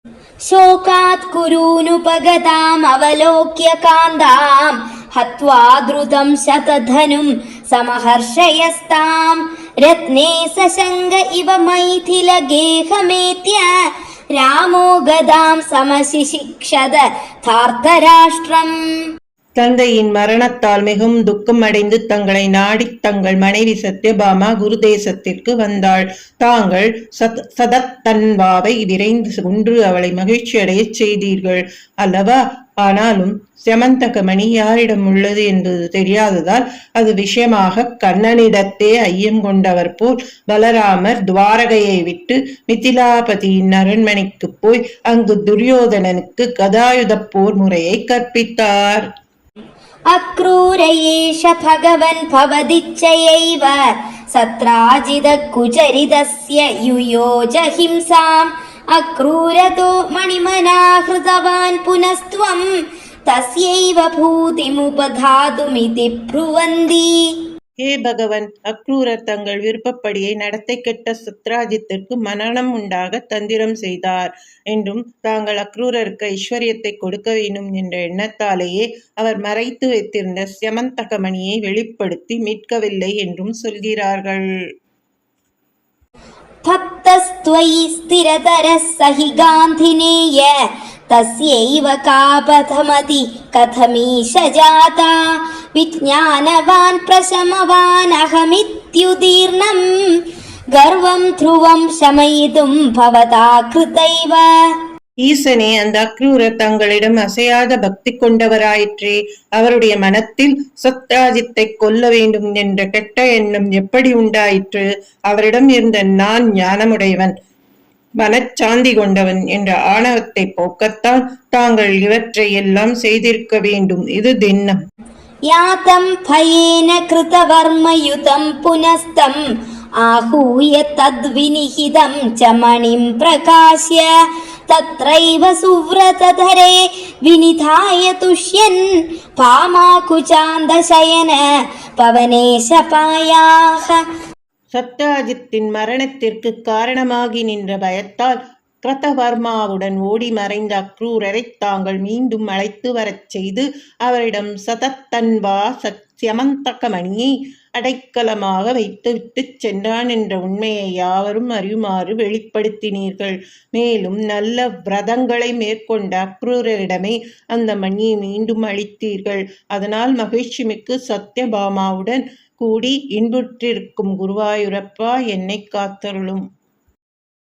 शोकात् कुरूनुपगताम् अवलोक्य कान्ताम् हत्वा द्रुतं शतधनुं समहर्षयस्ताम् रत्ने सशङ्ग इव मैथिलगेहमेत्य रामो गदां समशिशिक्षत धार्तराष्ट्रम्. தந்தையின் மரணத்தால் மிகவும் துக்கம் அடைந்து தங்களை நாடித் தங்கள் மனைவி சத்யபாமா குரு தேசத்திற்கு வந்தாள். தாங்கள் சதத்தன்வாவை விரைந்து கொன்று அவளை மகிழ்ச்சி அடையச் செய்தீர்கள் அல்லவா? ஆனாலும் செமந்தகமணி யாரிடம் உள்ளது என்பது தெரியாததால் அது விஷயமாக கண்ணனிடத்தே ஐயம் கொண்டவர் போல் பலராமர் துவாரகையை விட்டு மிதிலாபதியின் அரண்மனைக்கு போய் அங்கு துரியோதனனுக்கு கதாயுத போர் முறையை கற்பித்தார். अक्रूरयेष भगवन् भवदिच्छयैव सत्राजितकुचरितस्य युयोज हिंसाम् अक्रूरतो मणिमनाहृतवान् पुनस्त्वम् तस्यैव भूतिमुपधातुमिति ब्रुवन्ति. ஹே பகவன், அக்ரூரர் தங்கள் விருப்பப்படியை நடத்தை கெட்ட சத்ராஜித்திற்கு மரணம் உண்டாக தந்திரம் செய்தார் என்றும் தாங்கள் அக்ரூரருக்கு ஐஸ்வர்யத்தை கொடுக்க வேண்டும் என்ற எண்ணத்தாலேயே அவர் மறைத்து வைத்திருந்த செமந்தகமணியை வெளிப்படுத்தி மீட்கவில்லை என்றும் சொல்கிறார்கள். भक्तस्त्वयि स्थिरतरः सहि गान्धिनेय तस्यैव कापथमति कथमीश जाता विज्ञानवान् प्रशमवान् अहमित्युदीर्णम् गर्वं ध्रुवं शमयितुं भवता कृतैव. ஈசனே, அந்த அக்ரூரர் தங்களிடம் அசையாத பக்தி கொண்டவராயிற்றே. அவருடைய மனத்தில் சத்ராஜித்தை கொல்ல வேண்டும் என்ற கெட்ட எண்ணம் எப்படி உண்டாயிற்று? அவரிடம் இருந்த நான் ஞானமுடையவன், மனச்சாந்தி கொண்டவன் என்ற ஆணவத்தை போக்கத்தான் தாங்கள் இவற்றை எல்லாம் செய்திருக்க வேண்டும். இது திண்ணம். யாதம் பயேன கிருதவர்மயுதம் புனஸ்தம் आहूय तद्विनिहितं च मणिं प्रकाश्य तत्रैव सुव्रतधरे विनिधाय तुष्यन् पामाकुचान्दशयन पवनेशपायाः. சத்ராஜித்தின் மரணத்திற்கு காரணமாகி நின்ற பயத்தால் கிருதவர்மாவுடன் ஓடி மறைந்த அக்ரூரரை தாங்கள் மீண்டும் அழைத்து வரச் செய்து அவரிடம் சதத்தன்வா செமந்தகமணியை அடைக்கலமாக வைத்துவிட்டு சென்றான் என்ற உண்மையை யாவரும் அறியுமாறு வெளிப்படுத்தினீர்கள். மேலும் நல்ல விரதங்களை மேற்கொண்ட அக்ரூரரிடமே அந்த மணியை மீண்டும் அளித்தீர்கள். அதனால் மகிழ்ச்சி மிக்கு சத்யபாமாவுடன் கூடி இன்புற்றிருக்கும் குருவாயூரப்பா என்னை காத்தருளும்.